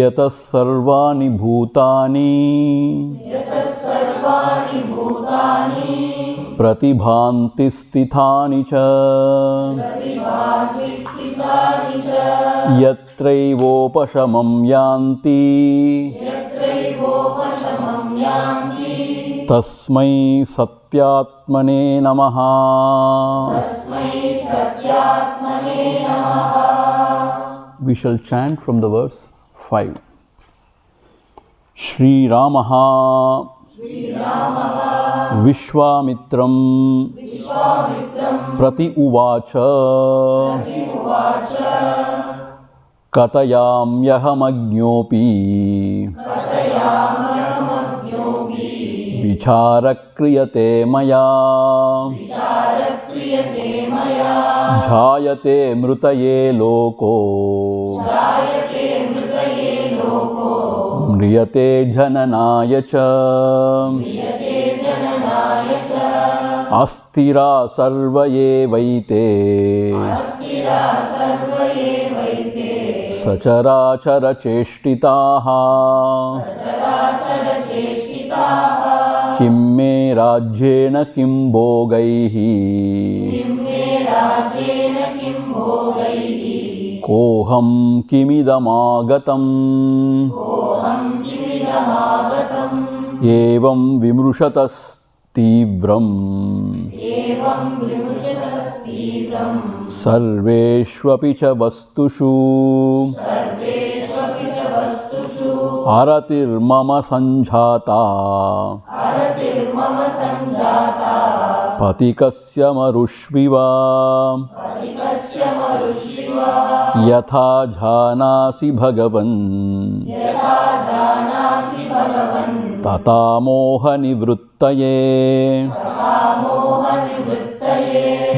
यतः सर्वाणि भूतानि प्रतिभान्ति स्थितानि च यत्रैवोपशमं यान्ति तस्मै सत्यात्मने नमः। We shall chant from the verse 5. Sri Rama Vishwamitram Prati Uvacha Katayamyahamagnopi Vicharakriyate maya Jhayate mrutaye loko Mriyate jananaya cha Astira sarvaye vaite Sachara cheshtitaha Kim me rajyena kim bhogaihi Koham kimidamagatam Evam vimrushatas tivram Sarveshvapi cha vastushu Aratir mama sanjhata Patikasya marushviva Yatha jhanasi bhagavan Tata moha nivruttaye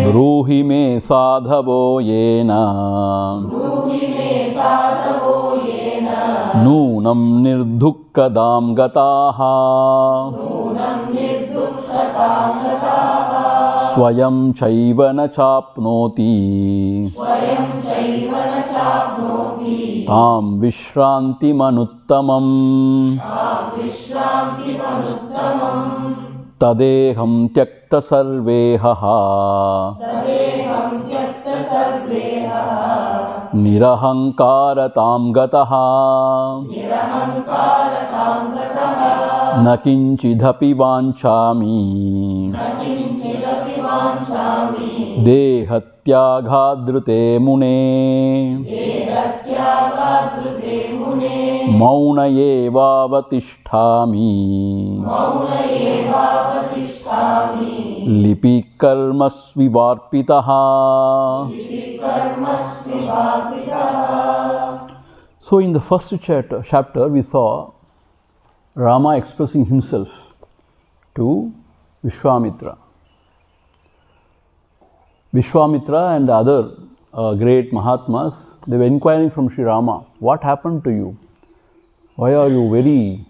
Bruhi me sadhavo yena Nunam nirdukkadam gataha Swayam chaiva na chapnoti Tam vishranti manuttamam Tadeham tyakta sarvehaha Nirahankaratam gataha Nakinchidhapi vanchami Dehatyagādrute mune Mauna evavatishthami Lipi karmasvivarpitaha. So in the first chapter we saw Rama expressing himself to Vishwamitra. Vishwamitra and the other great Mahatmas, they were inquiring from Sri Rama, what happened to you? Why are you very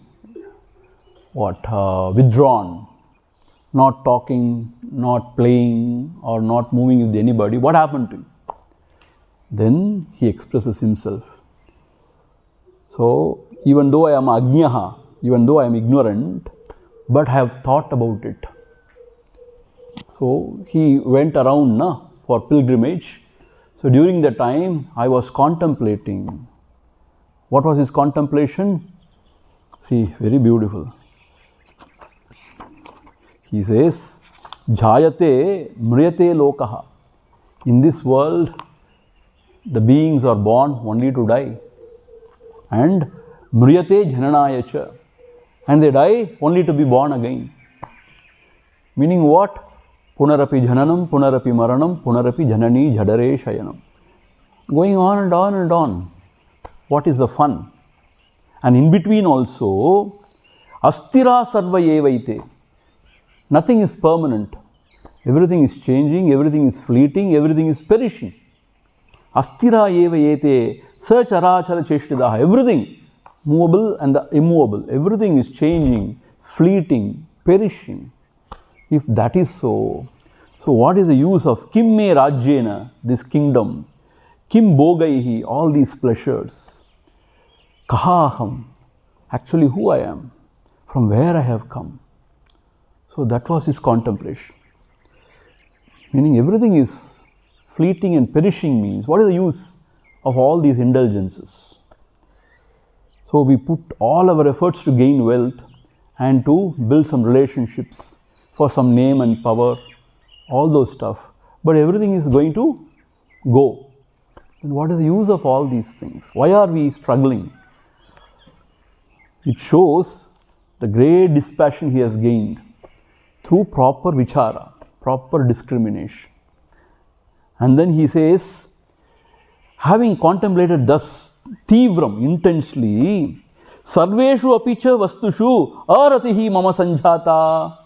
withdrawn, not talking, not playing or not moving with anybody? What happened to you? Then he expresses himself. So even though I am Ajnaha, even though I am ignorant, but I have thought about it. So he went around for pilgrimage. So during the time I was contemplating. What was his contemplation? See, very beautiful. He says, Jayate mriyate lokaha. In this world, The beings are born only to die. And mriyate jananayacha. And they die only to be born again. Meaning what? Punarapi jananam, punarapi maranam, punarapi janani jadare shayanam. Going on and on and on. What is the fun? And in between also, astira sarva evaite. Nothing is permanent. Everything is changing, everything is fleeting, everything is perishing. Astira eva ete, search arachara cheshtidaha. Everything, movable and the immovable, everything is changing, fleeting, perishing. If that is so, so what is the use of kim me rajyena, this kingdom, kim bogaihi, all these pleasures, kahaham, actually who I am, from where I have come. So that was his contemplation. Meaning everything is fleeting and perishing means, what is the use of all these indulgences? So we put all our efforts to gain wealth and to build some relationships for some name and power, all those stuff. But everything is going to go. And what is the use of all these things? Why are we struggling? It shows the great dispassion he has gained through proper vichara, proper discrimination. And then he says, having contemplated thus tivram, intensely, sarveshu apicha vastushu aratihi mama sanjhata,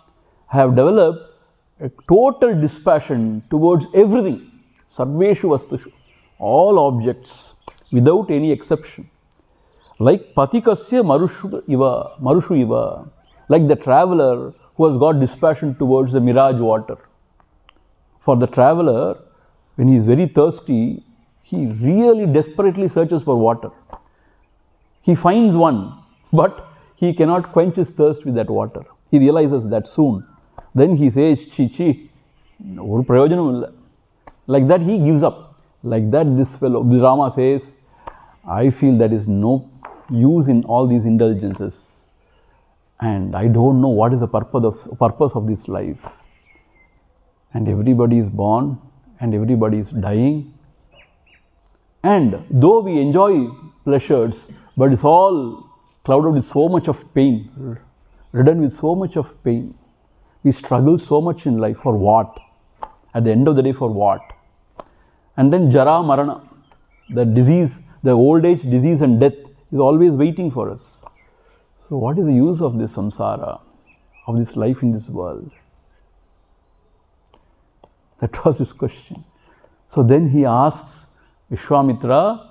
I have developed a total dispassion towards everything. Sarveshu vastushu, all objects, without any exception. Like patikasya marushu iva, like the traveler who has got dispassion towards the mirage water. For the traveler, when he is very thirsty, he really desperately searches for water. He finds one, but he cannot quench his thirst with that water. He realizes that soon. Then he says, chi, like that he gives up. Like that this fellow, Rama says, I feel there is no use in all these indulgences. And I don't know what is the purpose of this life. And everybody is born and everybody is dying. And though we enjoy pleasures, but it's all clouded with so much of pain, ridden with so much of pain. We struggle so much in life for what? At the end of the day, for what? And then jara marana, the disease, the old age, disease and death is always waiting for us. So what is the use of this samsara, of this life in this world? That was his question. So then he asks Vishwamitra,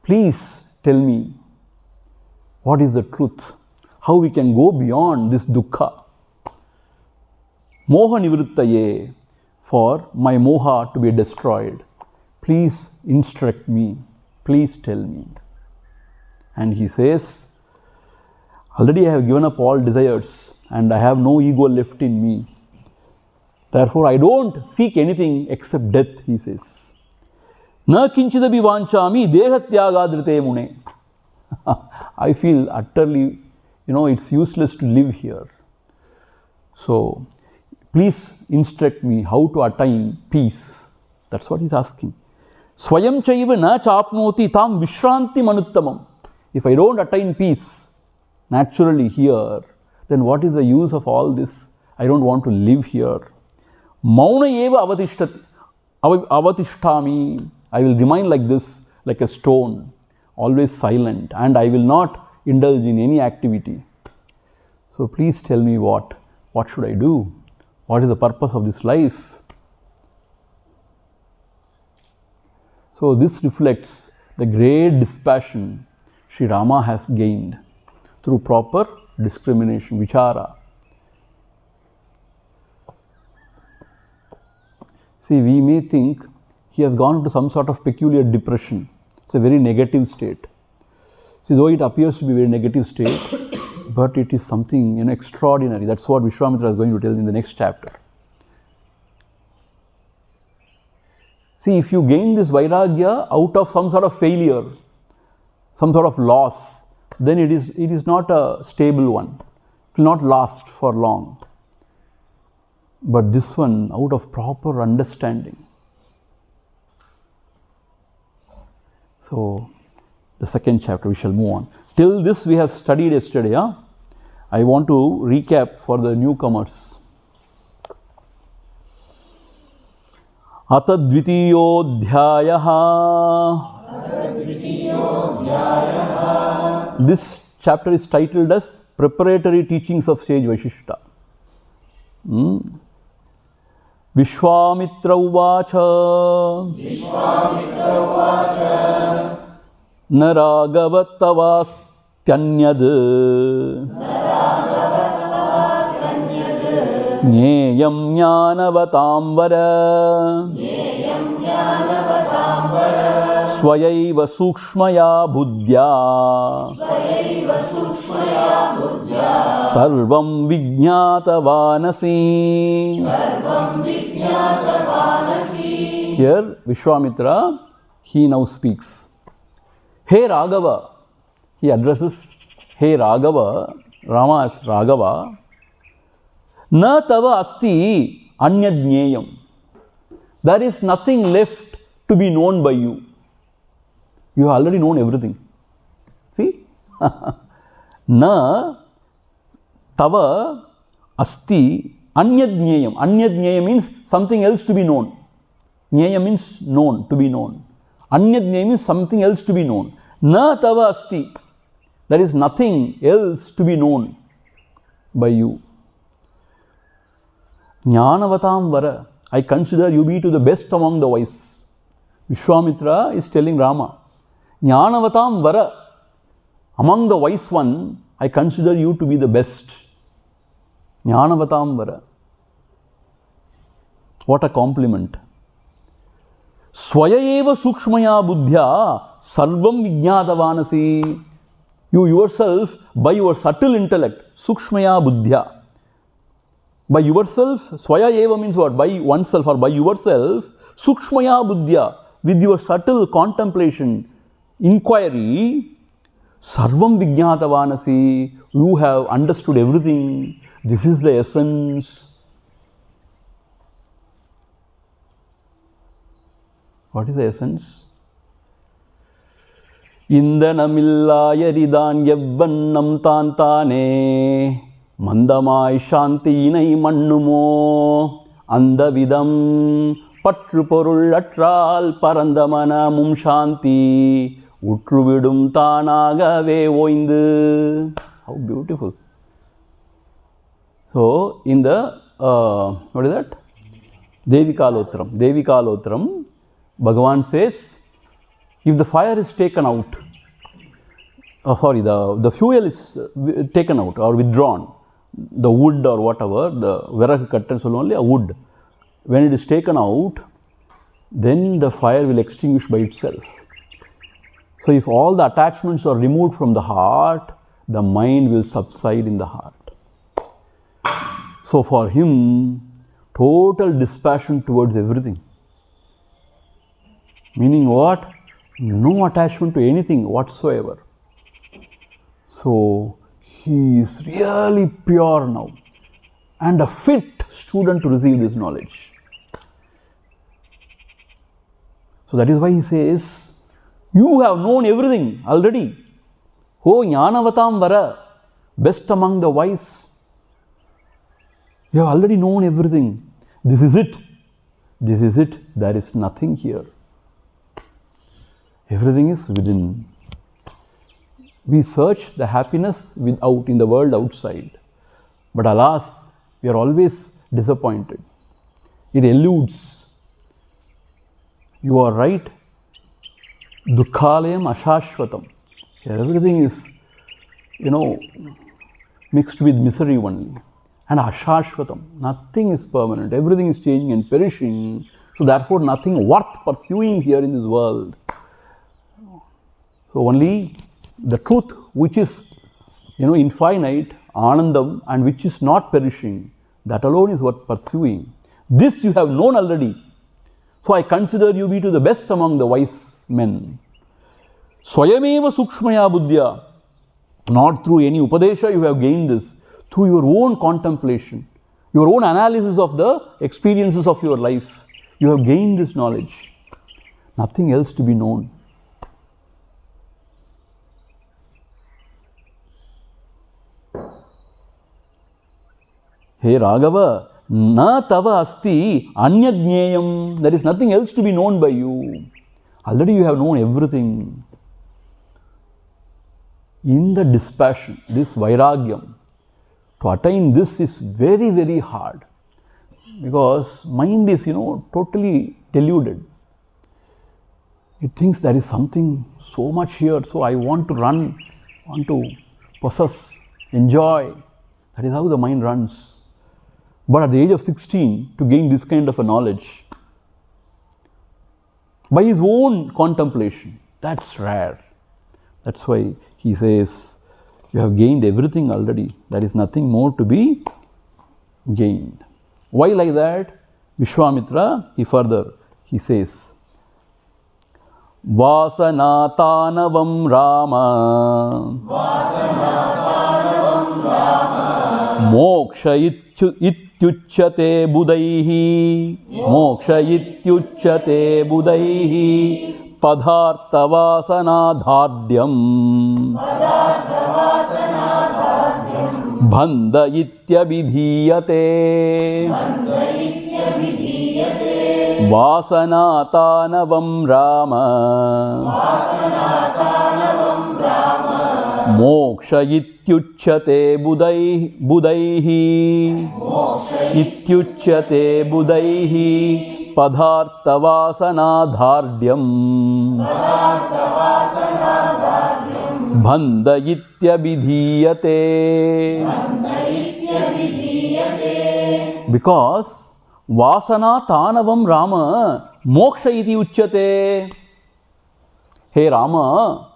please tell me what is the truth, how we can go beyond this dukkha. Moha nivrittaye, for my moha to be destroyed. Please instruct me, please tell me. And he says, already I have given up all desires and I have no ego left in me. Therefore, I don't seek anything except death, he says. Na kinchidabi vanchami dehatyagadrite mune. I feel utterly, it's useless to live here. So, please instruct me how to attain peace. That's what he's asking. Swayam chaiva na chapnoti tam vishranti manuttamam. If I don't attain peace naturally here, then what is the use of all this? I don't want to live here. Mauna eva avatishtami. I will remain like this, like a stone, always silent, and I will not indulge in any activity. So please tell me what should I do? What is the purpose of this life? So this reflects the great dispassion Sri Rama has gained through proper discrimination, vichara. See, we may think he has gone into some sort of peculiar depression. It's a very negative state. See, though it appears to be a very negative state, but it is something extraordinary. That's what Vishwamitra is going to tell in the next chapter. See, if you gain this vairagya out of some sort of failure, some sort of loss, then it is not a stable one. It will not last for long. But this one, out of proper understanding. So, the second chapter we shall move on. Till this we have studied yesterday. Huh? I want to recap for the newcomers. Atadvitiyodhyayah. This chapter is titled as Preparatory Teachings of Sage Vasistha. Vishwamitra uvacha naragavatavasthanyad Nyeyam jnanavatamvara Swayaiva sukshmaya buddhya Sarvam vijñātavanasi. Here Vishwamitra, he now speaks. Hey Raghava, he addresses, Hey Raghava, Rama as Raghava, Na tava asti anyadnyeyam. There is nothing left to be known by you. You have already known everything. See? Na tava asti anyadnyeyam. Anyadnyeyam means something else to be known. Nyeyam means known, to be known. Anyadnyeyam means something else to be known. Na tava asti. There is nothing else to be known by you. Jnanavatam vara. I consider you be to the best among the wise. Vishwamitra is telling Rama, Jnanavatam vara. Among the wise one, I consider you to be the best. Jnanavatam vara. What a compliment. Swayayeva sukshmaya buddhya sarvam vijñātavanasi. You yourself, by your subtle intellect, sukshmaya buddhya. By yourself, swayayeva means what? By oneself or by yourself, sukshmaya buddhya, with your subtle contemplation, inquiry, sarvam vijñātavanasi, you have understood everything. This is the essence. What is the essence? Indanamillayaridan yavvannam tantane mandamai shantinai mannumo andavidam patru porul atral parandamanamum shanti utruvidum tanagave oindu. How beautiful. So, in the, what is that? Devikalotram, Bhagavan says, if the fire is taken out, the fuel is taken out or withdrawn, the wood or whatever, the viraga kattan sollu only a wood, when it is taken out, then the fire will extinguish by itself. So, if all the attachments are removed from the heart, the mind will subside in the heart. So, for him, total dispassion towards everything. Meaning what? No attachment to anything whatsoever. So, he is really pure now and a fit student to receive this knowledge. So, that is why he says, you have known everything already. Oh, jnanavatam vara, best among the wise. You have already known everything. This is it. This is it. There is nothing here. Everything is within. We search the happiness without in the world outside. But alas, we are always disappointed. It eludes. You are right. Dukkhalayam ashashvatam. Everything is, mixed with misery only. And ashashvatam. Nothing is permanent. Everything is changing and perishing. So therefore nothing worth pursuing here in this world. So only the truth which is, infinite, anandam, and which is not perishing, that alone is worth pursuing. This you have known already. So I consider you be to the best among the wise men. Swayameva sukshmaya buddhya. Not through any upadesha you have gained this. Through your own contemplation, your own analysis of the experiences of your life, you have gained this knowledge. Nothing else to be known. Hey Raghava, na tava asti anyajneyam. There is nothing else to be known by you. Already you have known everything. In the dispassion, this vairagyam, to attain this is very, very hard. Because mind is, totally deluded. It thinks there is something so much here, so I want to run, want to possess, enjoy. That is how the mind runs. But at the age of 16, to gain this kind of a knowledge, by his own contemplation, that's rare. That's why he says, you have gained everything already. There is nothing more to be gained. Why like that? Vishwamitra, he says, Vasanatanavam Rama Moksha ityuchyate budaihi Padhartha vasanadhardyam Bhanda ityabhidhiyate Vasanatanavam Rama Moksha ityuchyate budaihi Padhartha vasanadhardyam Bhanda ityabhidhiyate. Because Vasana Tanavam Rama Moksha iti uchyate. Hey Rama,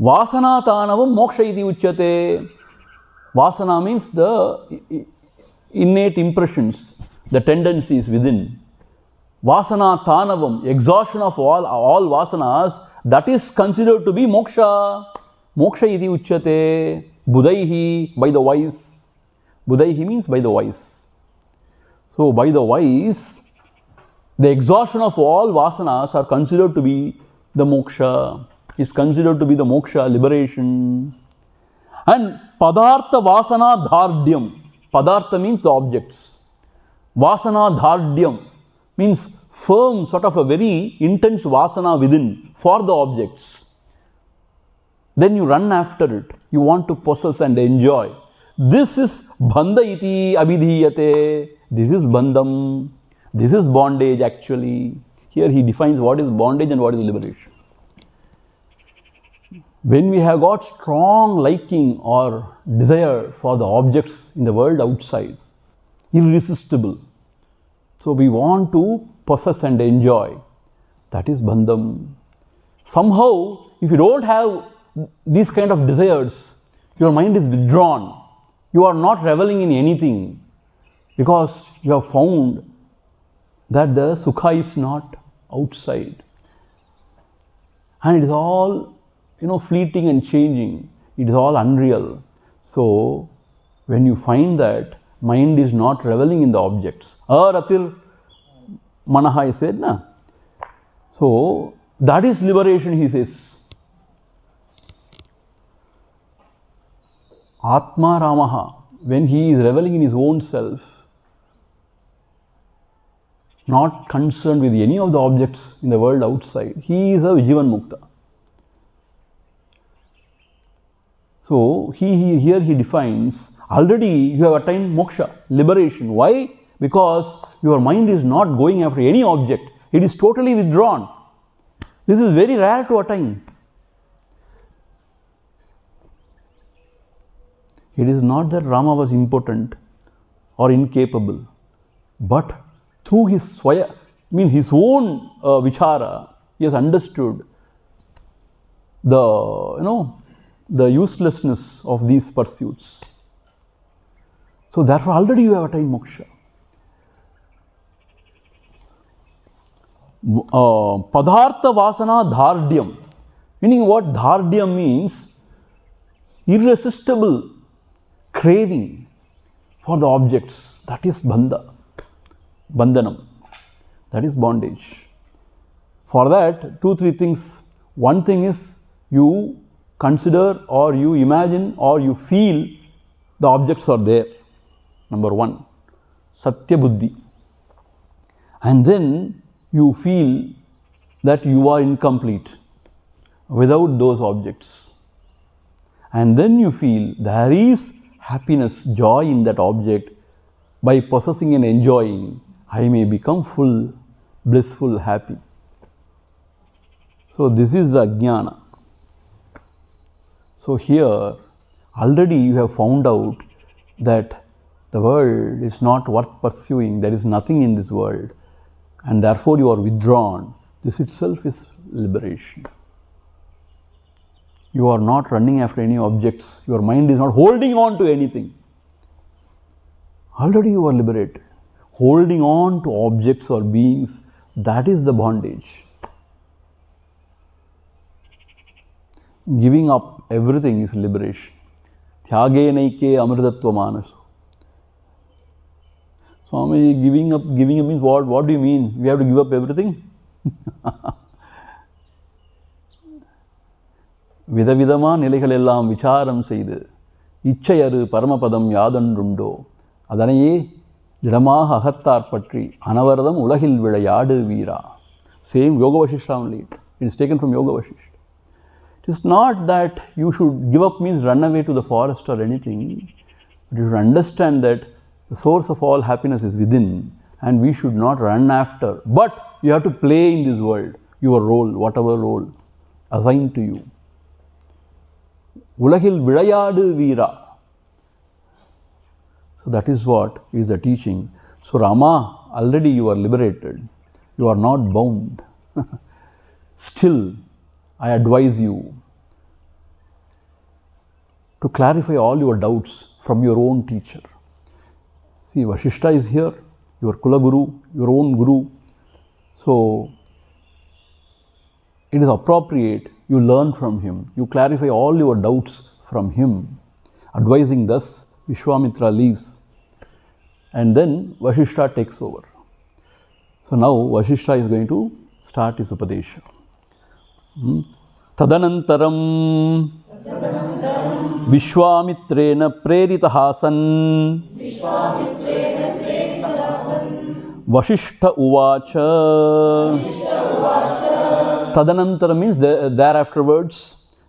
Vasana Tanavam Moksha iti uchyate. Vasana means the innate impressions, the tendencies within. Vasana Tanavam, exhaustion of all vasanas, that is considered to be moksha. Moksha iti uchyate. Budaihi, by the wise. Budaihi means by the wise. So, by the wise, the exhaustion of all vasanas are considered to be the moksha, is considered to be the moksha, liberation. And padartha vasana dhardyam. Padartha means the objects. Vasana dhardyam means firm, sort of a very intense vasana within for the objects. Then you run after it. You want to possess and enjoy. This is bhanda iti abhidhiyate. This is bandham. This is bondage actually. Here he defines what is bondage and what is liberation. When we have got strong liking or desire for the objects in the world outside, irresistible. So we want to possess and enjoy. That is bandham. Somehow, if you don't have these kind of desires, your mind is withdrawn. You are not reveling in anything because you have found that the sukha is not outside. And it is all, fleeting and changing. It is all unreal. So, when you find that mind is not reveling in the objects, aratir manaha I said, na? So, that is liberation, he says. Atma Ramaha, when he is reveling in his own self, not concerned with any of the objects in the world outside, he is a Jivan Mukta. So, here he defines, already you have attained moksha, liberation. Why? Because your mind is not going after any object. It is totally withdrawn. This is very rare to attain. It is not that Rama was impotent or incapable, but through his swaya, means his own vichara, he has understood the uselessness of these pursuits. So therefore already you have attained moksha. Padartha vasana dhardyam. Meaning what? Dhardyam means irresistible craving for the objects. That is bandha, bandhanam. That is bondage. For that, 2-3 things. One thing is you consider or you imagine or you feel the objects are there. Number one. Satya Buddhi. And then you feel that you are incomplete without those objects. And then you feel there is happiness, joy in that object. By possessing and enjoying, I may become full, blissful, happy. So this is the Ajnana. So here, already you have found out that the world is not worth pursuing, there is nothing in this world, and therefore you are withdrawn. This itself is liberation. You are not running after any objects, your mind is not holding on to anything. Already you are liberated. Holding on to objects or beings, that is the bondage. Giving up everything is liberation. Tyage naike amritatva manasu. Swamiji, giving up means what? What do you mean? We have to give up everything? விதவிதமா நிலைகள் எல்லாம் விசாரம் செய்து இச்சையறு பரமபதம் யாதொன்றுண்டோ அதனையே திடமாக அகத்தார் பற்றி அனவரதம் உலகில் விளையாடு வீரா. Same Yoga Vasistha only. It is taken from Yoga Vasistha. It is not that you should give up means run away to the forest or anything. But you should understand that the source of all happiness is within and we should not run after. But you have to play in this world, your role, whatever role assigned to you. Ulagil vilayadu veera. So that is what is the teaching. So Rama, already you are liberated. You are not bound. Still, I advise you to clarify all your doubts from your own teacher. See, Vasistha is here, your Kula Guru, your own Guru. So, it is appropriate you learn from him, you clarify all your doubts from him. Advising thus, Vishwamitra leaves and then Vasistha takes over. So now Vasistha is going to start his Upadesha. Tadanantaram Vishwamitrena Preritaha san Vasistha Uvacha. Tadanantara means thereafterwards.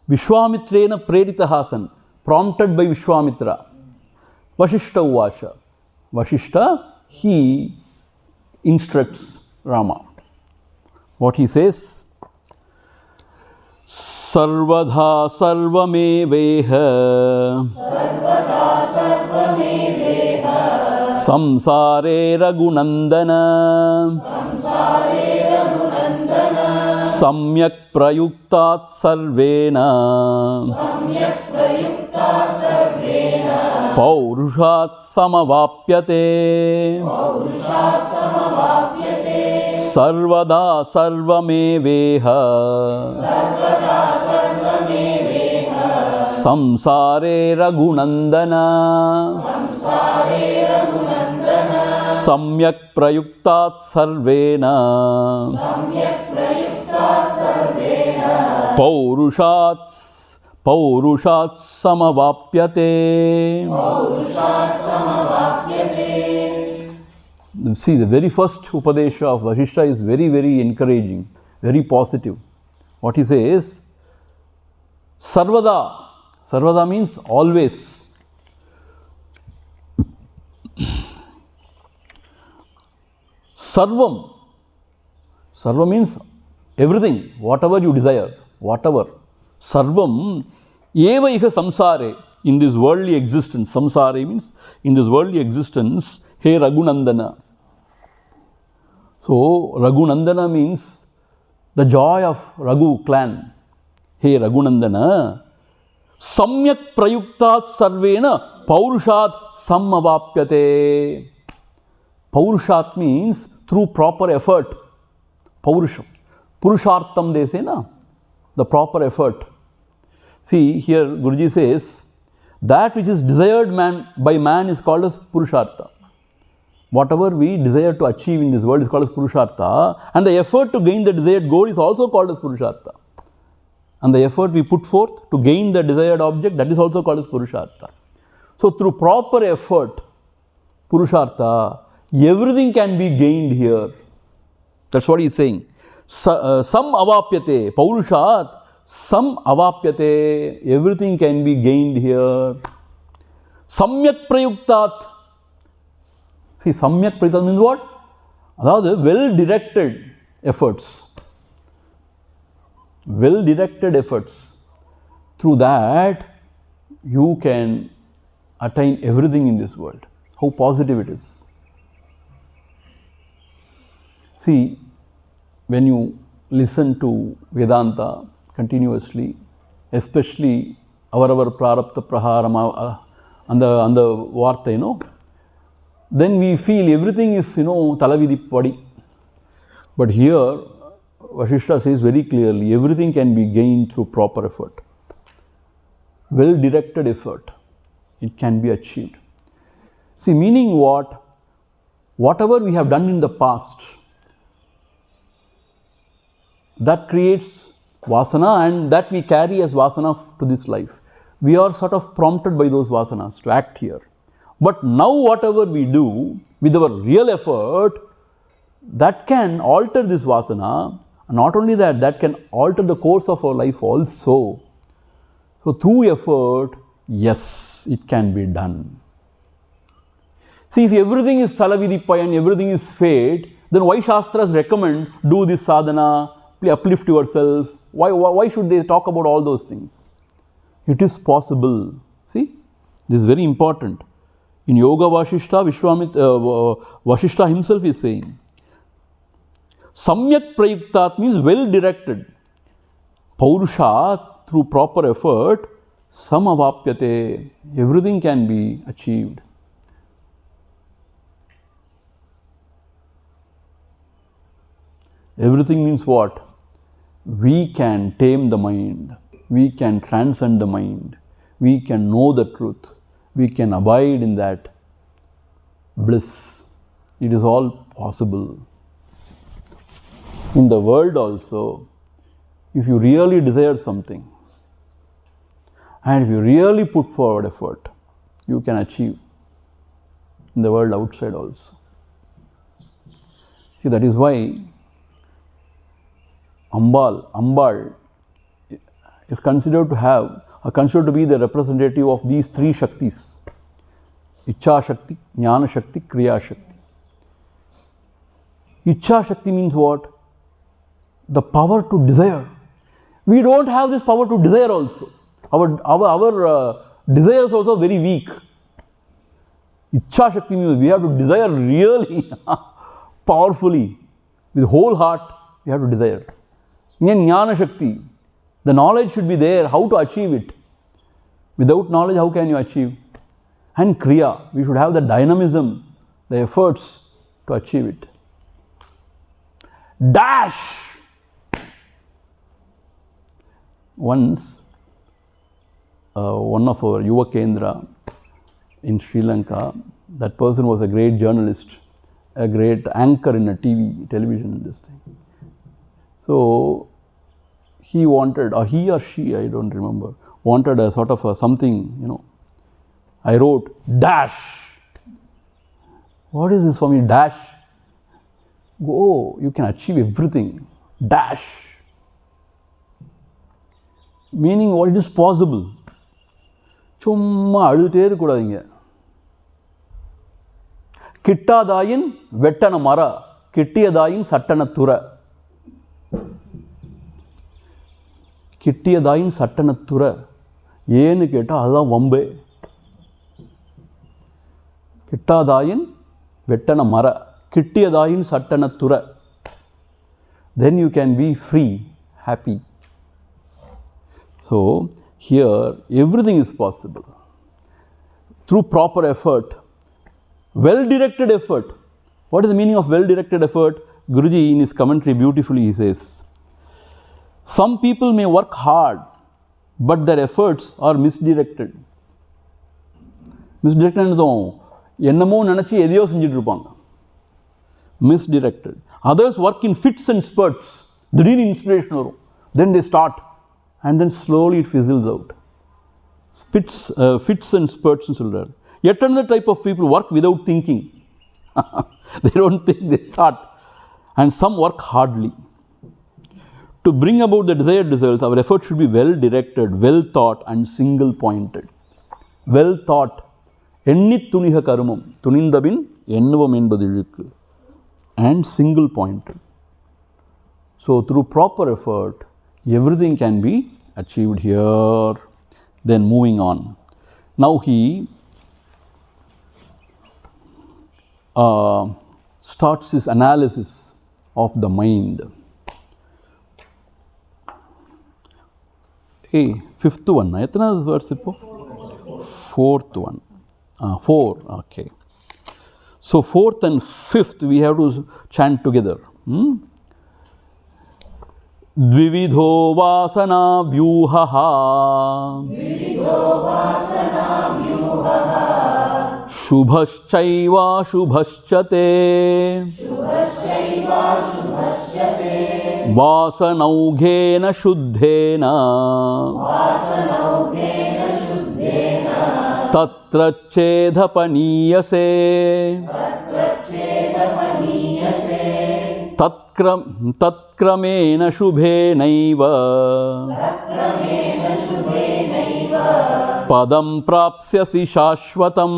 Vishwamitrena Preritaha san, prompted by Vishwamitra. Vasistha Uvacha. Vasistha, he instructs Rama. What he says? Sarvadha sarvameveha samsare raghunandana samyak prayuktat sarvena paurushat samavapyate sarvada sarvameveha samsare raghunandana samyak prayuktat sarvena paurushat samavapyate. See, the very first Upadesha of Vasistha is very, very encouraging, very positive. What he says? Sarvada. Sarvada means always. Sarvam. Sarva means everything, whatever you desire, whatever. Sarvam eva iha samsare, in this worldly existence. Samsare means in this worldly existence. Hey Raghunandana. So Raghunandana means the joy of Raghu clan. Hey Raghunandana. Samyak prayuktat sarvena paurushat samavapyate. Paurushat means through proper effort. Paurusham. Purushartham they say na. The proper effort. See, here Guruji says, that which is desired by man is called as Purushartha. Whatever we desire to achieve in this world is called as Purushartha, and the effort to gain the desired goal is also called as Purushartha. And the effort we put forth to gain the desired object, that is also called as Purushartha. So through proper effort, Purushartha, Everything can be gained here. That's what he's saying. Sam avapyate, Paurushat, sam avapyate, everything can be gained here. Samyak prayuktat. See, samyak prayuktat means what? That well-directed efforts. Well-directed efforts. Through that, you can attain everything in this world. How positive it is. See, when you listen to Vedanta continuously, especially our prarabdha praharama and the vartha, then we feel everything is, talavidipadi. But here, Vasistha says very clearly, everything can be gained through proper effort. Well-directed effort, it can be achieved. See, meaning what? Whatever we have done in the past, that creates vasana, and that we carry as vasana to this life. We are sort of prompted by those vasanas to act here. But now whatever we do with our real effort, that can alter this vasana. And not only that, that can alter the course of our life also. So through effort, yes, it can be done. See, if everything is talavidipaya and everything is fate, then why Shastras recommend do this sadhana, uplift yourself? Why should they talk about all those things? It is possible. See, this is very important. In Yoga Vasistha, Vasistha himself is saying, Samyak prayuktat means well-directed. Paurushat, through proper effort, samavapyate, everything can be achieved. Everything means what? We can tame the mind. We can transcend the mind. We can know the truth. We can abide in that bliss. It is all possible. In the world also, if you really desire something, and if you really put forward effort, you can achieve in the world outside also. See, that is why Ambal is considered to be the representative of these three Shaktis: Ichha Shakti, Jnana Shakti, Kriya Shakti. Ichha Shakti means what? The power to desire. We don't have this power to desire also. Our desires also very weak. Ichha Shakti means we have to desire really powerfully. With whole heart, we have to desire. In Jnana Shakti, the knowledge should be there, how to achieve it. Without knowledge, how can you achieve? And Kriya, we should have the dynamism, the efforts to achieve it. Dash! Once, one of our Yuva Kendra in Sri Lanka, that person was a great journalist, a great anchor in a television, this thing. So, he wanted, or he or she, I don't remember, wanted a sort of something, I wrote, dash. What is this for me, dash? Go, you can achieve everything, dash. Meaning what? It is possible. சும்மா அழுதுட்டே இருக்கக்கூடாதீங்க. கிட்டாதாயின் வெட்டன மர, கிட்டியதாயின் சட்டன துற. கிட்டியதாயின் சட்டன துற. ஏன்னு கேட்டால் அதுதான் வம்பே. கிட்டாதாயின் வெட்டன மர, கிட்டியதாயின் சட்டன துற. Then you can be free, happy. So, here everything is possible. Through proper effort, well-directed effort. What is the meaning of well-directed effort? Guruji in his commentary beautifully he says, some people may work hard, but their efforts are misdirected. Misdirected என்னமோ நினச்சி எதையோ செஞ்சுட்டு இருப்பாங்க. Misdirected. Others work in fits and spurts. திடீர்னு inspiration வரும். Then they start. And then slowly it fizzles out. Fits and spurts சொல்றார். Yet another type of people work without thinking. They don't think, they start. And some work hardly. To bring about the desired results, our effort should be well directed, well thought, and single pointed. Well thought. Ennit tuniha karumam. Tunindabin ennuvam enbadilukku. And single pointed. So, through proper effort, everything can be achieved here. Then moving on. Now he starts his analysis of the mind. Hey, fifth one. Etna verse ipo? Fourth one. 4. Okay. So fourth and fifth we have to chant together. Dvividho vasana vyuhaha. Shubhaschaiva shubhaschate. Vasanaugena shuddhena. Tatra chedhapaniyase. Tatkramena shubhenaiva. Padam prapsyasi shashvatam.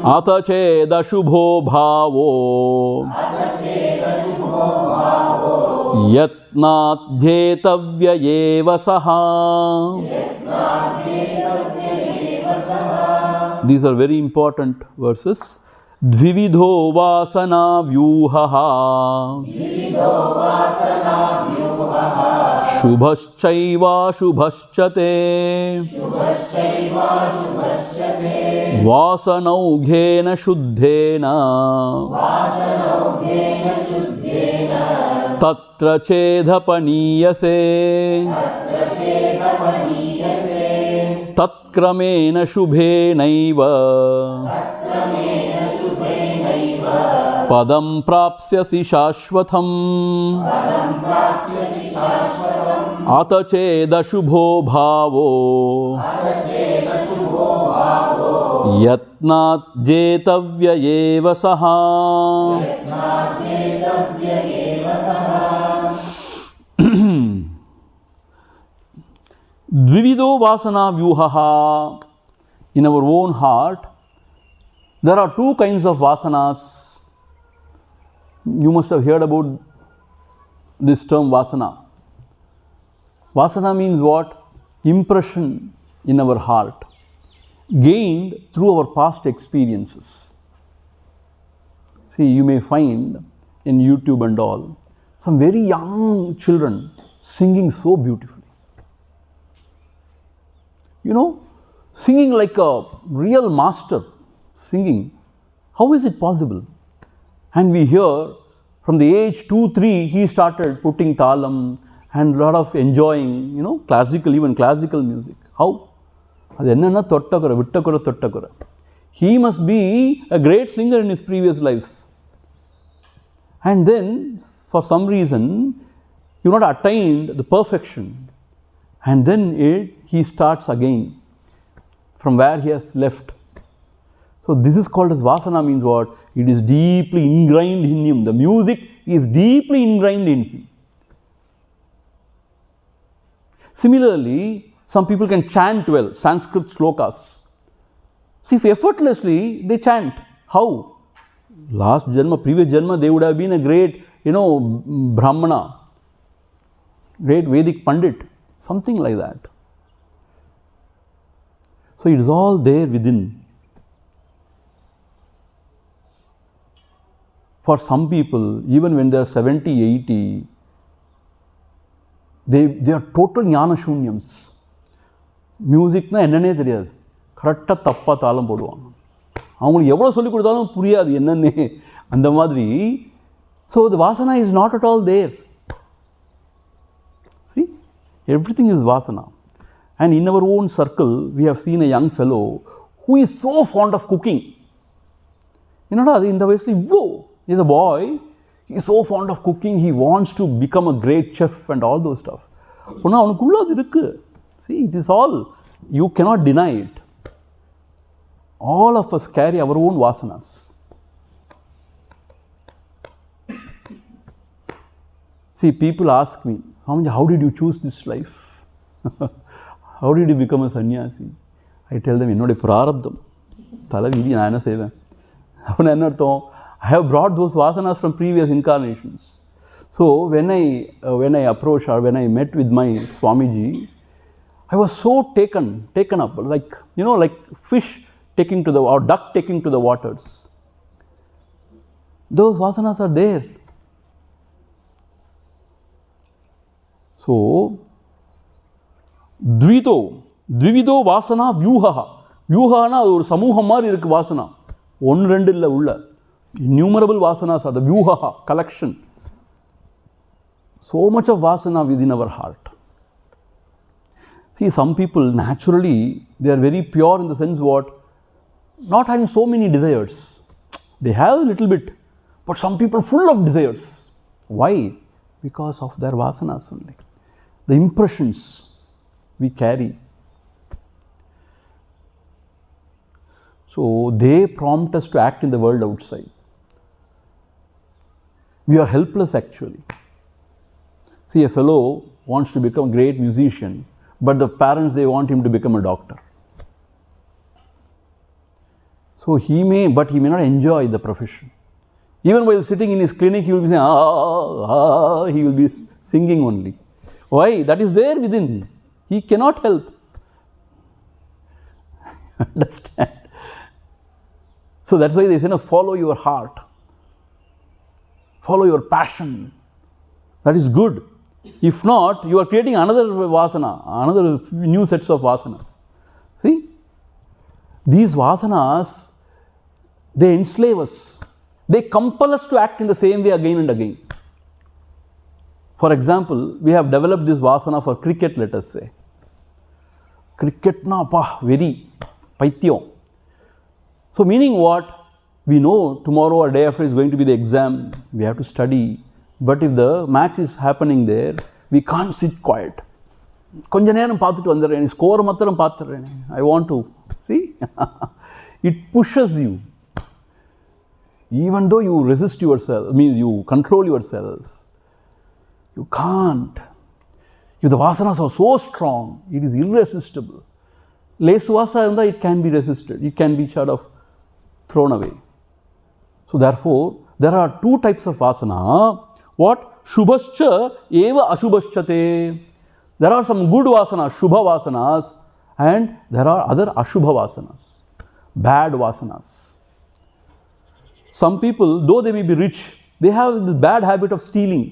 Atacheda shubho bhavo. Yatnat dhyetavyayeva saha. These are very important verses. Dvividho vasana vyuhaha. Shubhaschaiva shubhaschate. Vasanaugena shuddhena. Tatra chedhapaniyase. Tatkramena shubhenaiva. Padam prapsyasi shashvatam. Atacheda shubho bhavo. Yatnat jetavyayeva saha. Dvivido vasana vyuhaha. In our own heart, there are two kinds of vasanas. You must have heard about this term vasana. Vasana means what? Impression in our heart, gained through our past experiences. See, you may find in YouTube and all, some very young children singing so beautifully. You know, singing like a real master singing. How is it possible? And we hear from the age 2-3 he started putting talam and a lot of enjoying, you know, classical, even classical music. How? He must be a great singer in his previous lives. And then for some reason you not attained the perfection. And then he starts again from where he has left. So this is called as vasana, means what? It is deeply ingrained in him. The music is deeply ingrained in him. Similarly, some people can chant well, Sanskrit slokas. See, if effortlessly they chant, how? Last janma, previous janma, they would have been a great, Brahmana, great Vedic Pandit, something like that. So it is all there within. For some people, even when they are 70, 80, they are total jnana shunyams. Music na ennane theriyadu. Correct tappa thalam poduvanga. Avangalukku evlo solli koduthalum puriyadu ennane andha madri. So the vasana is not at all there. See, everything is vasana. And in our own circle, we have seen a young fellow who is so fond of cooking. In the West, whoa, he's a boy, he's so fond of cooking, he wants to become a great chef and all those stuff. See, it is all, you cannot deny it. all of us carry our own vasanas. See, people ask me, Swamiji, how did you choose this life? How did you become a sannyasi? I tell them, என்னோட பிராரப்தம் தலை விதி நான் என்ன செய்வேன் அப்படின்னு என்ன அர்த்தம்? I have brought those vasanas from previous incarnations. So when I approached or when I met with my Swamiji, I was so taken up, like, you know, like fish taking to the, or duck taking to the waters. Those vasanas are there. So, dvivido vasana vyuha. Vyuhana ஒரு சமூகம் மாதிரி இருக்கு வாசனா. ஒன்று ரெண்டு இல்லை உள்ள. Innumerable vasanas are the vyuha collection. So much of vasana within our heart. See, some people naturally, they are very pure in the sense what? Not having so many desires. They have a little bit, but some people full of desires. Why? Because of their vasanas only. The impressions we carry. So they prompt us to act in the world outside. We are helpless actually. See, a fellow wants to become a great musician, but the parents, they want him to become a doctor. So he may not enjoy the profession. Even while sitting in his clinic, he will be saying, he will be singing only. Why? That is there within. He cannot help. Understand? So that's why they say, follow your heart. Follow your passion. That is good. If not, you are creating another vasana, another new sets of vasanas. See? These vasanas, they enslave us. They compel us to act in the same way again and again. For example, we have developed this vasana for cricket, let us say. Cricket na very paithyam. So meaning what? We know tomorrow or day after is going to be the exam. We have to study. But if the match is happening there, we can't sit quiet. கொஞ்ச நேரம் பார்த்துட்டு வந்துடுறேன், score மாத்திரம் பார்த்துடுறேன். I want to. See? It pushes you. Even though you resist yourself, means you control yourself, you can't. If the vasanas are so strong, it is irresistible. Lesvasa, it can be resisted. It can be sort of thrown away. So therefore, there are two types of vasana. What? Shubhascha eva ashubhaschate. There are some good vasanas, shubha vasanas, and there are other ashubha vasanas, bad vasanas. Some people, though they may be rich, they have the bad habit of stealing.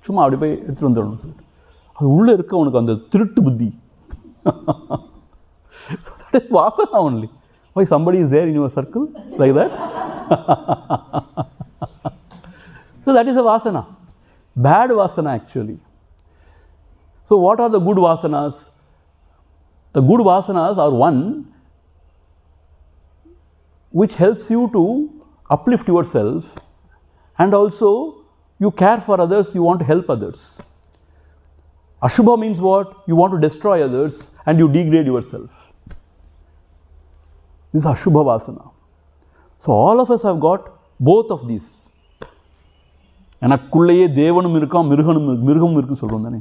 சும்மா அப்படி போய் எடுத்துகிட்டு வந்துடணும் sir. அது உள்ளே இருக்க உனக்கு அந்த திருட்டு புத்தி. So that is vasana only. Why somebody is there in your circle like that? So that is a vasana. Bad vasana actually. So what are the good vasanas? The good vasanas are one which helps you to uplift yourself, and also you care for others, you want to help others. Ashubha means what? You want to destroy others and you degrade yourself. This is Ashubha vasana. So all of us have got both of these. எனக்குள்ளேயே தேவனும் இருக்கான், மிருகமும் இருக்குன்னு சொல்கிறோம் தானே.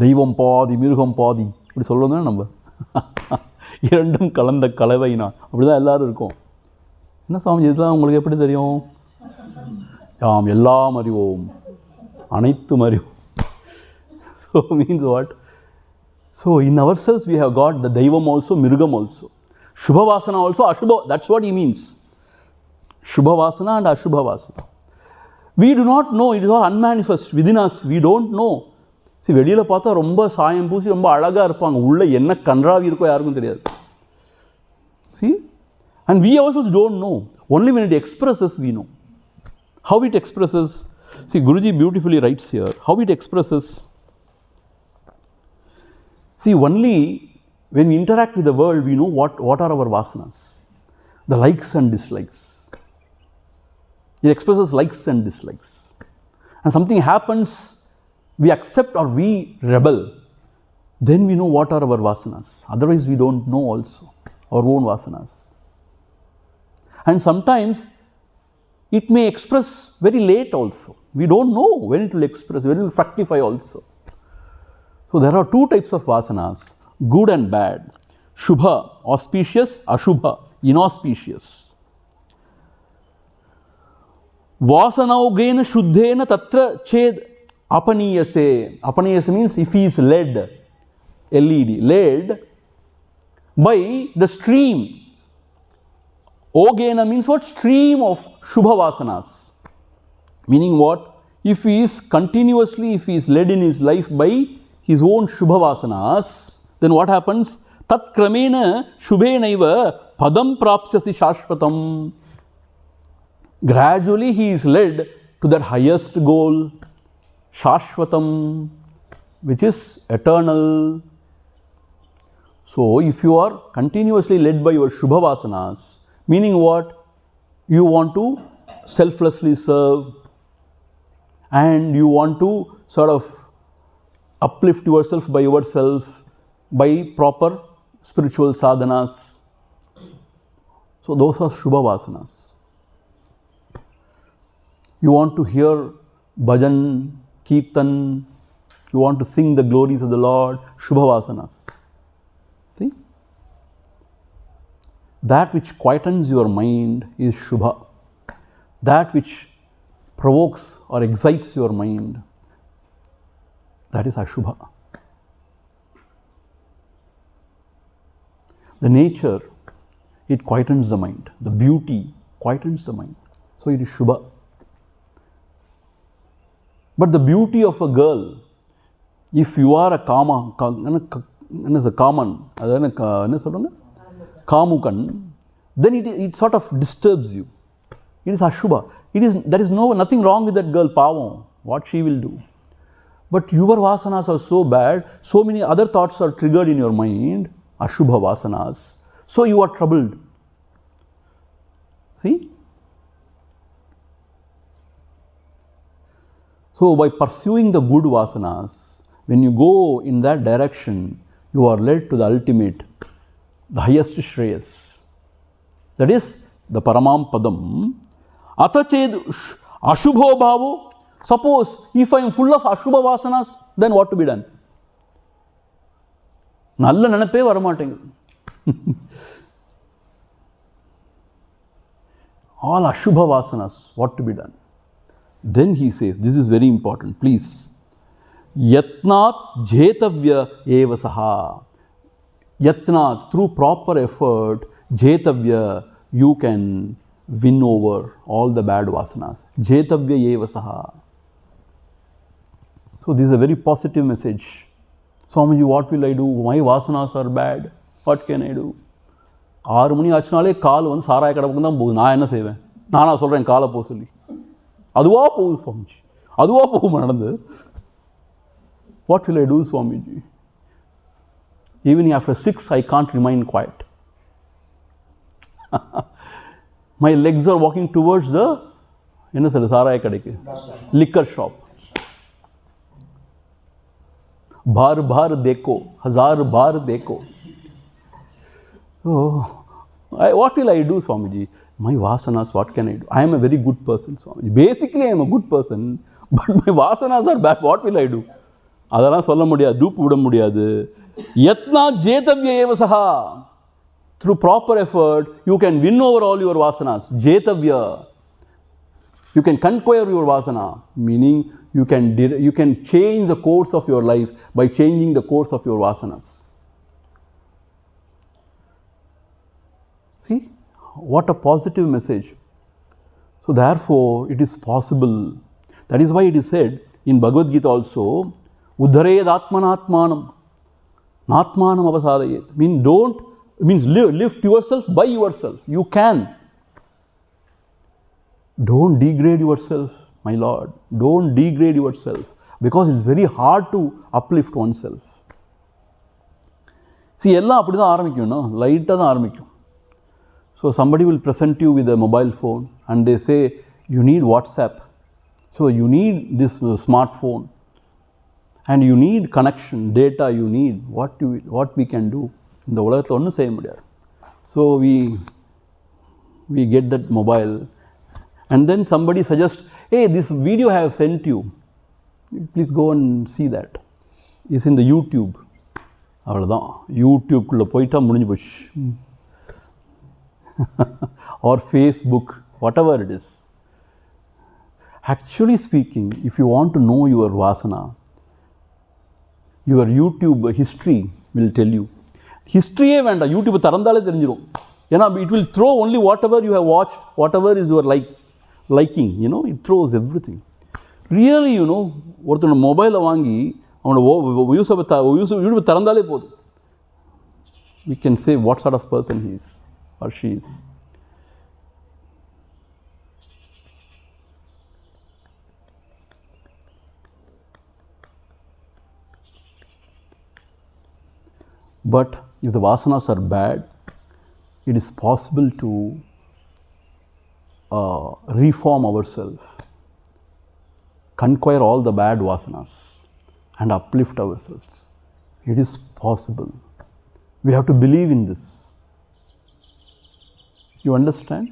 தெய்வம் பாதி மிருகம் பாதி இப்படி சொல்கிறோம் தானே நம்ம. இரண்டும் கலந்த கலவைனா அப்படி தான் எல்லோரும் இருக்கோம். என்ன சுவாமி இதெல்லாம் உங்களுக்கு எப்படி தெரியும்? யாம் எல்லாம் அறிவோம், அனைத்தும் அறிவோம். So means what? So in ourselves we have got the Daivam also, Mirgam also. Shubha Vasana also, Ashubha, that's what he means. Shubha Vasana and Ashubha Vasana. We do not know, it is all unmanifest within us, we don't know. See, வெளியில் பார்த்தா ரொம்ப சாயம் பூசி ரொம்ப அழகாக இருப்பாங்க, உள்ளே என்ன கன்றாவி இருக்கோ யாருக்கும் தெரியாது. See? And we ourselves don't know. Only when it expresses, we know. How it expresses, see, Guruji beautifully writes here, how it expresses. See, only when we interact with the world, we know what are our vasanas, the likes and dislikes. It expresses likes and dislikes. And something happens, we accept or we rebel, then we know what are our vasanas. Otherwise, we don't know also our own vasanas. And sometimes it may express very late also. We don't know when it will express, when it will fructify also. So there are two types of vasanas, good and bad. Shubha, auspicious, Ashubha, inauspicious. Vasanaugena shuddhena tatra ched apaniyase. Apaniyase means if he is led, LED, led by the stream. Ogena means what? Stream of Shubha vasanas. Meaning what? If he is continuously, if he is led in his life by his own Shubha vasanas, then what happens? Tat kramena shubhenaiva padam prapsyasi shashvatam. Gradually he is led to that highest goal, shashvatam, which is eternal. So if you are continuously led by your Shubha vasanas, meaning what? You want to selflessly serve and you want to sort of uplift yourself by yourself by proper spiritual sadhanas. So those are Shubha vasanas. You want to hear bhajan, kirtan, you want to sing the glories of the Lord, Shubha vasanas. See? That which quietens your mind is Shubha. That which provokes or excites your mind, that is Ashubha. The nature, it quietens the mind. The beauty quietens the mind. So it is Shubha. But the beauty of a girl, if you are a kamukan, then it sort of disturbs you. It is Ashubha. There is nothing wrong with that girl, pavam, what she will do. But your vasanas are so bad, so many other thoughts are triggered in your mind, Ashubha vasanas. So you are troubled. See? So by pursuing the good vasanas, when you go in that direction, you are led to the ultimate, the highest Shreyas. That is the Paramam Padam. Atached Ashubho Bhavo. Suppose if I am full of Ashubha vasanas, then what to be done? Nalla nenape varamatengu. All Ashubha vasanas, what to be done? Then he says, this is very important, please. Yatnat jetavya eva saha. Yatnat, through proper effort, jetavya, you can win over all the bad vasanas. Jetavya eva saha. So this is a very positive message. Swamiji, what will I do? My vasanas are bad. What can I do? 6 மணி ஆச்சுனாலே கால் வந்து சாராய கடப்புக்கு தான் போகுது. நான் என்ன செய்வேன்? நானா சொல்கிறேன் காலை போக சொல்லி. அதுவா போகுது சுவாமிஜி. அதுவா போகும் நடந்து. What will I do, Swamiji? Even after 6, I can't remain quiet. My legs are walking towards the என்ன சொல்ல சாராய கடைக்கு, liquor shop. बार बार देखो, 1000 बार देखो. So, what will I do, Swamiji? My vasanas, what can I do? I am a very good person, Swamiji. Basically, I am a good person, but my vasanas are bad. What will I do? அதெல்லாம் சொல்ல முடியாது, dupe விட முடியாது. யத்னா ஜேதவ்ய ஏவசஹா. Through proper effort, you can win over all your vasanas. Jetavya. You can conquer your vasana, meaning you can change the course of your life by changing the course of your vasanas. See, what a positive message. So therefore, it is possible. That is why it is said in Bhagavad Gita also, Uddhared Atmanatmanam. Natmanam avasadayet. Means lift yourself by yourself. You can. Don't degrade yourself, my Lord. Don't degrade yourself. Because it's very hard to uplift oneself. See, எல்லாம் அப்படி தான் ஆரம்பிக்கும், லைட்டாக தான் ஆரம்பிக்கும். So somebody will present you with a mobile phone and they say, you need WhatsApp. So you need this smartphone. And you need connection, data you need. What we can do? இந்த உலகத்தில் ஒன்றும் செய்ய முடியாது. So we get that mobile, and then somebody suggests, hey, this video I have sent you, please go and see that. It's in the YouTube. அவ்வளோதான், யூடியூப்குள்ளே போயிட்டா முடிஞ்சு போச்சு. Or Facebook, whatever it is. Actually speaking, if you want to know your vasana, your YouTube history will tell you. History வேண்டாம், YouTube திறந்தாலே தெரிஞ்சிடும். ஏன்னா it will throw only whatever you have watched, whatever is your liking, it throws everything. Really, ஒருத்தனோட மொபைலை வாங்கி அவனோட YouTube திறந்தாலே போதும். We can say what sort of person he is or she is. But if the vasanas are bad, it is possible to reform ourselves, conquer all the bad vasanas and uplift ourselves. It is possible. We have to believe in this. You understand?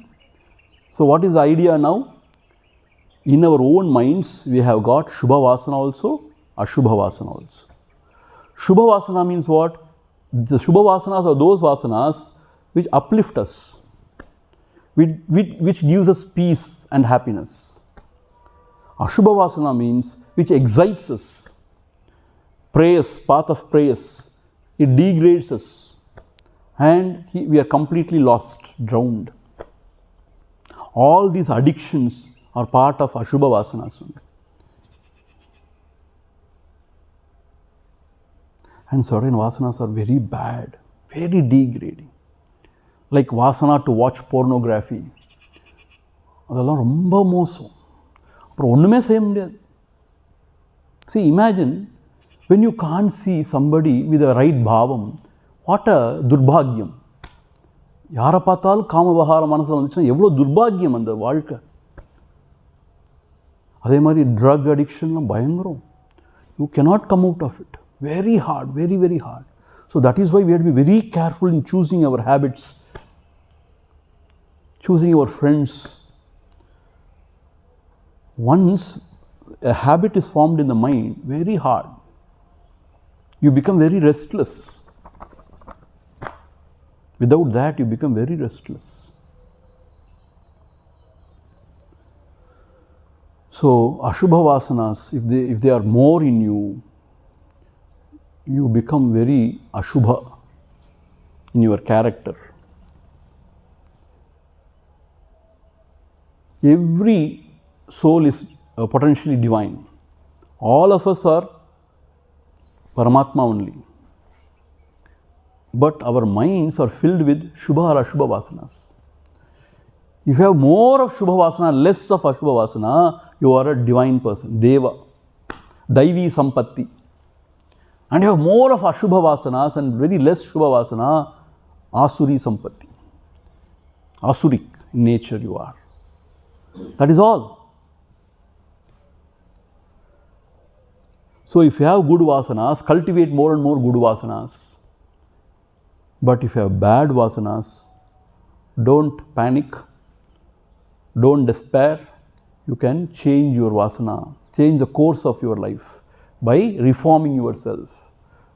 So what is the idea now? In our own minds, we have got Shubha Vasana also, Ashubha Vasana also. Shubha Vasana means what? The Shubha Vasanas are those Vasanas which uplift us, which gives us peace and happiness. Ashubha Vasana means which excites us. Prayers, path of prayers, it degrades us, and we are completely lost, drowned. All these addictions are part of Ashubha Vasanas. And certain Vasanas are very bad, very degrading. Like Vasana to watch pornography. அதெல்லாம் ரொம்ப மோசம். அப்புறம் ஒன்றுமே செய்ய முடியாது. See, imagine when you can't see somebody with a right bhavam, what a durbhagyam. யாரை பார்த்தாலும் காமபகார மனசில் வந்துச்சுன்னா எவ்வளோ துர்பாகியம் அந்த வாழ்க்கை. அதே மாதிரி ட்ரக் அடிக்ஷன்லாம் பயங்கரம். You cannot come out of it. Very hard, very, very hard. So that is why we have to be very careful in choosing our habits, choosing our friends. Once a habit is formed in the mind, very hard. You become very restless. Without that, you become very restless. So, Ashubha Vasanas, if they are more in you, you become very Ashubha in your character. Every soul is potentially divine. All of us are Paramatma only. But our minds are filled with Shubha or Ashubha Vasanas. If you have more of Shubha Vasana, less of Ashubha Vasana, you are a divine person, Deva, Daivi Sampatti. And you have more of Ashubha Vasanas and very less Shubha Vasana, Asuri Sampatti. Asuric in nature you are. That is all. So if you have good Vasanas, cultivate more and more good Vasanas. But if you have bad Vasanas, don't panic, don't despair. You can change your Vasana, change the course of your life by reforming yourself,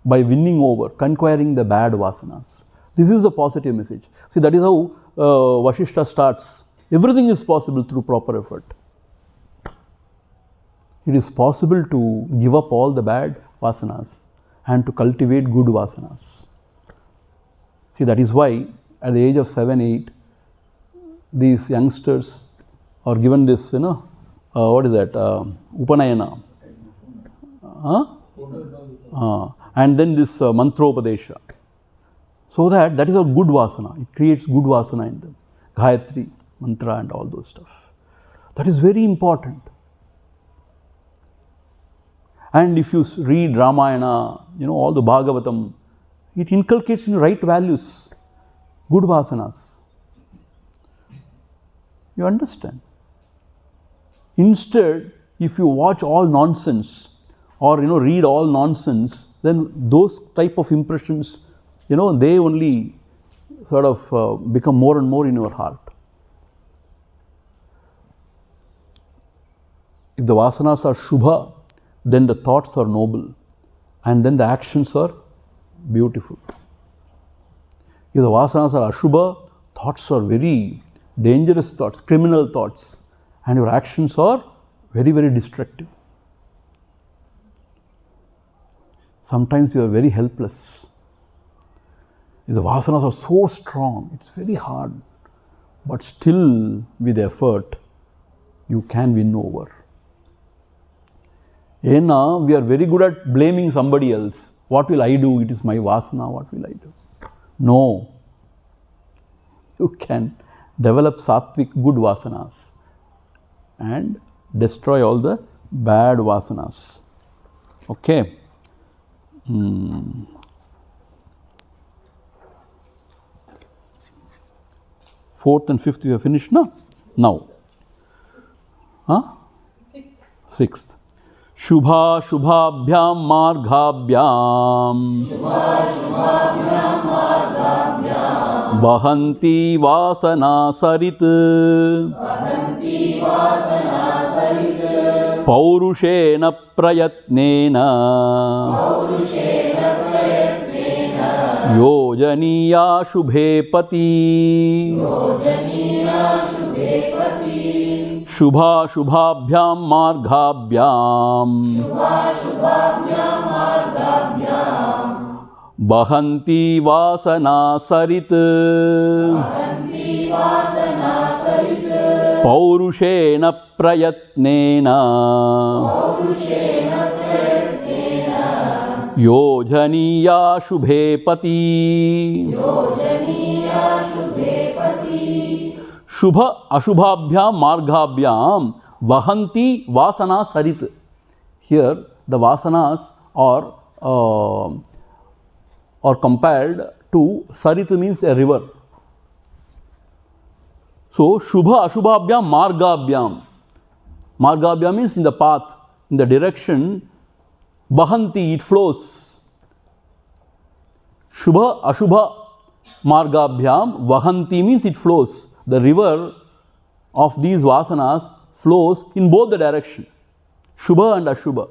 by winning over, conquering the bad Vasanas. This is a positive message. See, that is how Vasistha starts. Everything is possible through proper effort. It is possible to give up all the bad Vasanas and to cultivate good Vasanas. See, that is why at the age of 7, 8, these youngsters are given this, what is that, Upanayana. And then this Mantropadesha. So that is a good Vasana. It creates good Vasana in them. Gayatri, Mantra and all those stuff. That is very important. And if you read Ramayana, all the Bhagavatam, it inculcates in right values, good Vasanas. You understand? Instead, if you watch all nonsense or read all nonsense, then those type of impressions, they only sort of become more and more in your heart. If the vasanas are shubha, then the thoughts are noble, and then the actions are beautiful. If the vasanas are ashubha, thoughts are very dangerous thoughts, criminal thoughts, and your actions are very, very destructive. Sometimes you are very helpless. If the vasanas are so strong, it's very hard, but still with effort, you can win over. Ena, we are very good at blaming somebody else. What will I do? It is my vasana. What will I do? No. You can develop sattvic good vasanas and destroy all the bad vasanas. Okay. Fourth and fifth we have finished now? Now. Sixth. Shubha shubhabhyam marghabhyam vahanti vasana sarit paurushena prayatnena yojaniya shubhe pati Shubha shubhabhyam marghabhyam vahanti vasana sarit paurushena prayatnena yojaniya shubhe pati Shubha ashubhabhyam marghabhyam vahanti vasana sarit. Here the vasanas are compared to sarit means a river. So shubha ashubhabhyam marghabhyam. Margabhyam means in the path, in the direction. Vahanti, it flows. Shubha ashubha margabhyam vahanti means it flows. The river of these vasanas flows in both the direction, Shubha and Ashubha.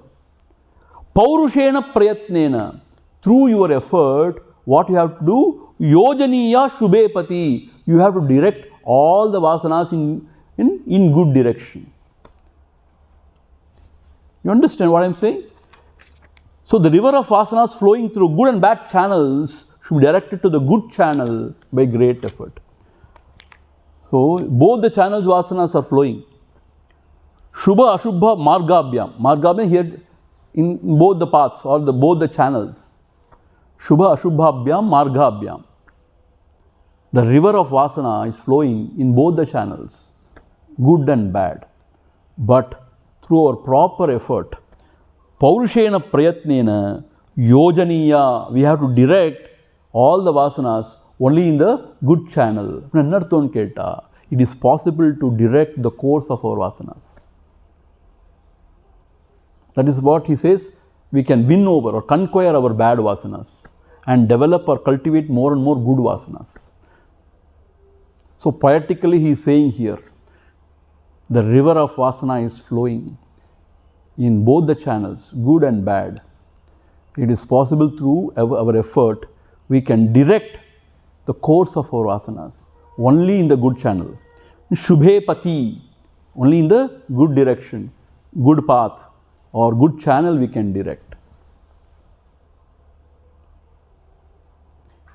Paurushena prayatnena, through your effort, what you have to do? Yojaniya shubhe pati, you have to direct all the vasanas in good direction. You understand what I am saying? So the river of vasanas flowing through good and bad channels should be directed to the good channel by great effort. So both the channels vasanas are flowing. Shubha Ashubha Margabhyam. Margabhyam here in both the paths or both the channels. Shubha Ashubhabhyam Margabhyam. The river of vasana is flowing in both the channels, good and bad. But through our proper effort, Paurushena Prayatnena Yojaniya, we have to direct all the vasanas only in the good channel. It is possible to direct the course of our vasanas. That is what he says, we can win over or conquer our bad vasanas and develop or cultivate more and more good vasanas. So poetically he is saying here, the river of vasana is flowing in both the channels, good and bad. It is possible through our effort, we can direct the course of our vasanas only in the good channel. Shubhe pati, only in the good direction, good path or good channel we can direct.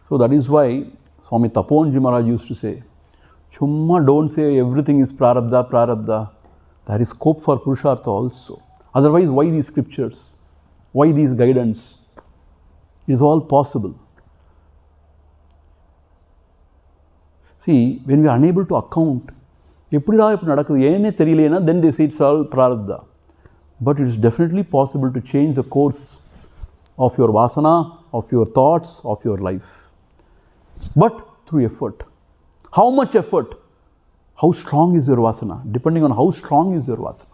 So that is why Swami Taponji Maharaj used to say, Chumma, don't say everything is prarabdha, prarabdha. There is scope for purushartha also. Otherwise, why these scriptures? Why these guidance? It is all possible. See, when we are unable to account, then they say it's all prarabdha. But it is definitely possible to change the course of your vasana, of your thoughts, of your life. But through effort. How much effort? How strong is your vasana? Depending on how strong is your vasana.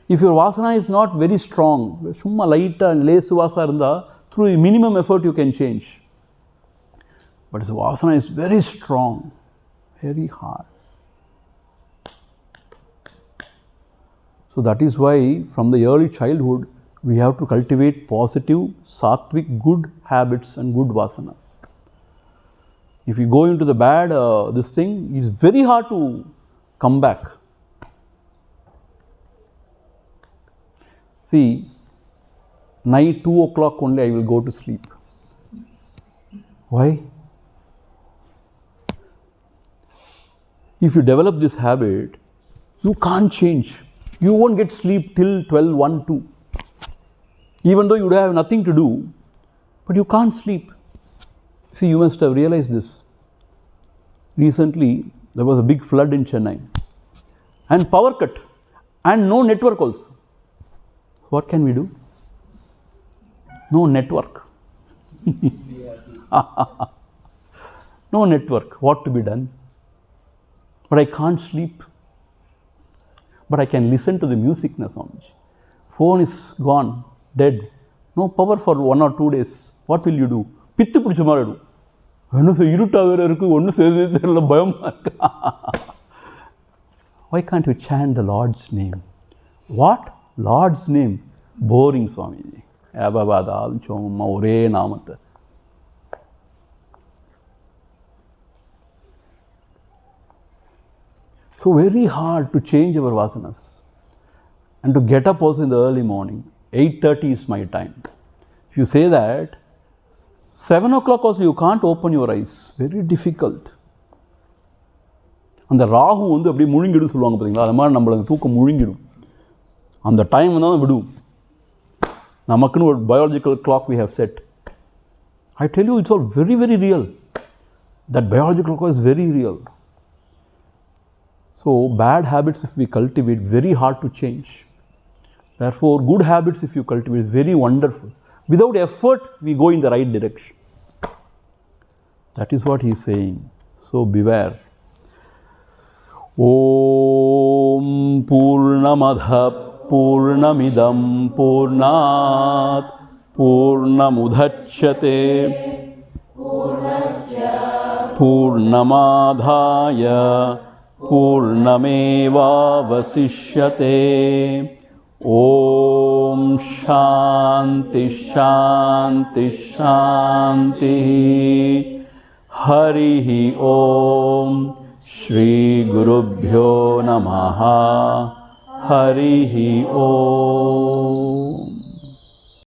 If your vasana is not very strong, summa light and lace vasa irundha, through minimum effort you can change. but his vasana is very strong, very hard. So that is why from the early childhood, we have to cultivate positive, sattvic, good habits and good vasanas. If you go into the bad, this thing, it's very hard to come back. See, night 2 o'clock only I will go to sleep. Why? If you develop this habit, you can't change. You won't get sleep till 12, 1, 2. Even though you have nothing to do, but you can't sleep. See, you must have realized this. Recently, there was a big flood in Chennai and power cut and no network also. What can we do? No network. No network. What to be done? But I can't sleep. But I can listen to the music now, Swamiji. Phone is gone, dead. No power for 1 or 2 days. What will you do? Pittu pidicha maaridu. Why can't you chant the Lord's name? What? Lord's name? Boring, Swamiji. So very hard to change our vasanas and to get up also in the early morning. 8:30 is my time. If you say that, 7 o'clock also you can't open your eyes. Very difficult. And the Rahu வந்து அப்படியே முழுங்கிடும் சொல்லுவாங்க பார்த்தீங்களா, அது மாதிரி நம்மளுக்கு தூக்கம் முழுங்கிடும். அந்த time தான் விடும். நமக்குன்னு ஒரு biological clock we have set. I tell you, it's all very, very real. That biological clock is very real. So, bad habits if we cultivate, very hard to change. Therefore, good habits if you cultivate, very wonderful. Without effort, we go in the right direction. That is what he is saying. So, beware. Om Purnamadha Purnamidam Purnat Purnamudhachyate Purnamadhaya Purnameva Vasishyate. Om Shanti Shanti Shanti. Harihi Om. Shri Gurubhyo Namaha. Harihi Om.